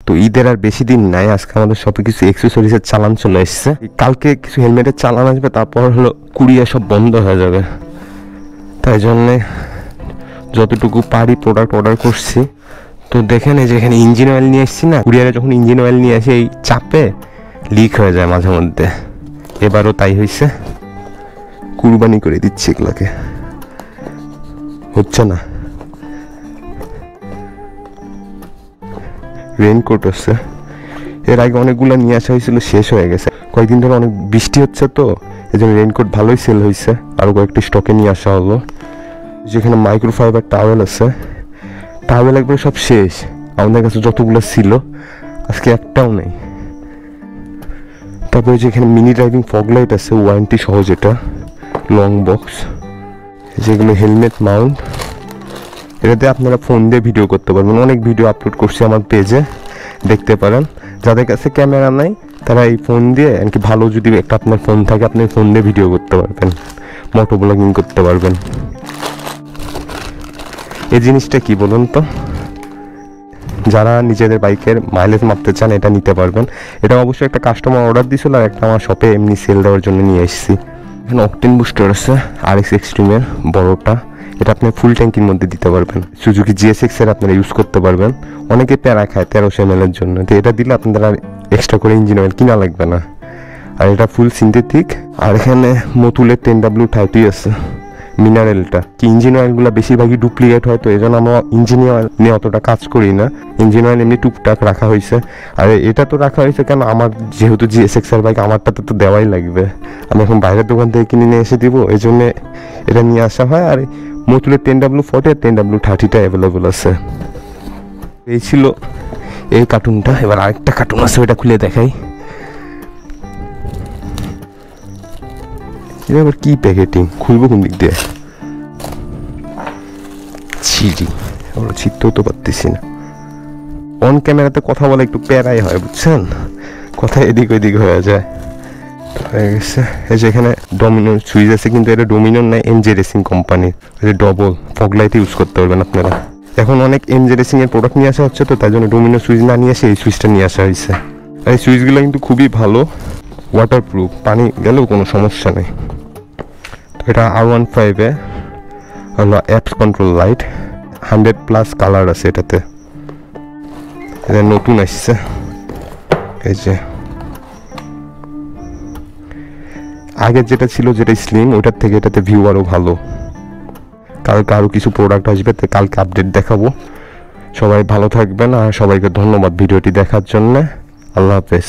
তো ঈদের আর বেশি দিন নাই, আজকে আমাদের সব কিছু অ্যাক্সেসরিজের চালান চলে এসছে। কালকে কিছু হেলমেটের চালান আসবে, তারপর হলো কুরিয়ার সব বন্ধ হয়ে যাবে। তাই জন্যে যতটুকু পারি প্রোডাক্ট অর্ডার করছি। তো দেখেন এই যে এখানে ইঞ্জিন অয়েল নিয়ে এসেছি না, কুরিয়ারে যখন ইঞ্জিন অয়েল নিয়ে আসে এই চাপে লিক হয়ে যায় মাঝে মধ্যে। এবারও তাই হয়েছে, কুরবানি করে দিচ্ছি এগুলোকে, হচ্ছে না। রেইনকোট আছে, এর আগে অনেকগুলো নিয়ে আসা হয়েছিল, শেষ হয়ে গেছে। কয়েকদিন ধরে অনেক বৃষ্টি হচ্ছে, তো এই জন্য রেইনকোট ভালোই সেল হয়েছে, আরও কয়েকটি স্টকে নিয়ে আসা হলো। যেখানে মাইক্রোফাইবার টাওয়েল আছে, টাওয়েল একবারে সব শেষ, আমাদের কাছে যতগুলো ছিল আজকে একটাও নেই। তারপরে যেখানে মিনি ড্রাইভিং ফগ লাইট আছে, ওয়ারেন্টি সহ, যেটা লং বক্স। যেগুলো হেলমেট মাউন্ট, এটাতে আপনারা ফোন দিয়ে ভিডিও করতে পারবেন। অনেক ভিডিও আপলোড করছি আমার পেজে, দেখতে পারেন। যাদের কাছে ক্যামেরা নাই তারা এই ফোন দিয়ে, এমনকি ভালো যদি একটা আপনার ফোন থাকে, আপনি ফোন দিয়ে ভিডিও করতে পারবেন, মোটো ব্লগিং করতে পারবেন। এই জিনিসটা কি বলুন তো, যারা নিজেদের বাইকের মাইলেজ মাপতে চান এটা নিতে পারবেন। এটা অবশ্যই একটা কাস্টমার অর্ডার দিয়েছিল, আর একটা আমার শপে এমনি সেল দেওয়ার জন্য নিয়ে এসেছি। এখানে অকটেন বুস্টার আছে RX এক্সট্রিমের বড়টা, এটা আপনি ফুল ট্যাঙ্কির মধ্যে দিতে পারবেন। সুজুকি GSX এর আপনারা ইউজ করতে পারবেন। অনেকে প্যারা খায় 1300 ml এর জন্য, তো এটা দিলে আপনাদের আর এক্সট্রা করে ইঞ্জিন অয়েল কিনা লাগবে না। আর এটা ফুল সিনথেটিক। আর এখানে মতুলের 10W30 আছে মিনারেলটা। কি ইঞ্জিন অয়েলগুলো বেশিরভাগই ডুপ্লিকেট হয়, তো এই জন্য আমরা ইঞ্জিন অয়েল নিয়ে অতটা কাজ করি না। ইঞ্জিন অয়েল এমনি টুকটাক রাখা হয়েছে। আর এটা তো রাখা হয়েছে কেন, আমার যেহেতু GSX এর বাইক, আমারটাতে তো দেওয়াই লাগবে। আমি এখন বাইরের দোকান থেকে কিনে নিয়ে এসে দিব, এই জন্যে এটা নিয়ে আসা হয়। আর মতুলের 10W40 আর 10W30টা অ্যাভেলেবল আছে। এই ছিল এই কার্টুনটা। এবার আরেকটা কার্টুন আছে, ওইটা খুলে দেখাই। এটা আবার কি প্যাকেটিং, খুলবো কোন দিক দিয়ে? ছিঁড়ি, আমরা ছিঁড়তেও তো পারতেছি না। অন ক্যামেরাতে কথা বলা একটু প্যারাই হয়, বুঝছেন, কথা এদিক ওইদিক হয়ে যায়। হয়ে গেছে। এই যে এখানে ডমিনোর সুইচ আছে, কিন্তু এটা ডমিনোর নাই, MJ রেসিং কোম্পানির। ডবল ফগ লাইট ইউজ করতে পারবেন আপনারা। এখন অনেক MJ রেসিং এর প্রোডাক্ট নিয়ে আসা হচ্ছে, তো তাই জন্য ডমিনোর সুইচ না নিয়ে এসে এই সুইচটা নিয়ে আসা হয়েছে। আর এই সুইচগুলো কিন্তু খুবই ভালো, ওয়াটারপ্রুফ, পানি গেলেও কোনো সমস্যা নেই। এটা R15 হলো অ্যাপস কন্ট্রোল লাইট, 100+ কালার আছে এটাতে। এটা নতুন আসছে। এই যে আগের যেটা ছিল, যেটা স্লিম, ওটার থেকে এটাতে ভিউ আরও ভালো। কালকে আরও কিছু প্রোডাক্ট আসবে, তো কালকে আপডেট দেখাবো। সবাই ভালো থাকবেন, আর সবাইকে ধন্যবাদ ভিডিওটি দেখার জন্য। আল্লাহ হাফেজ।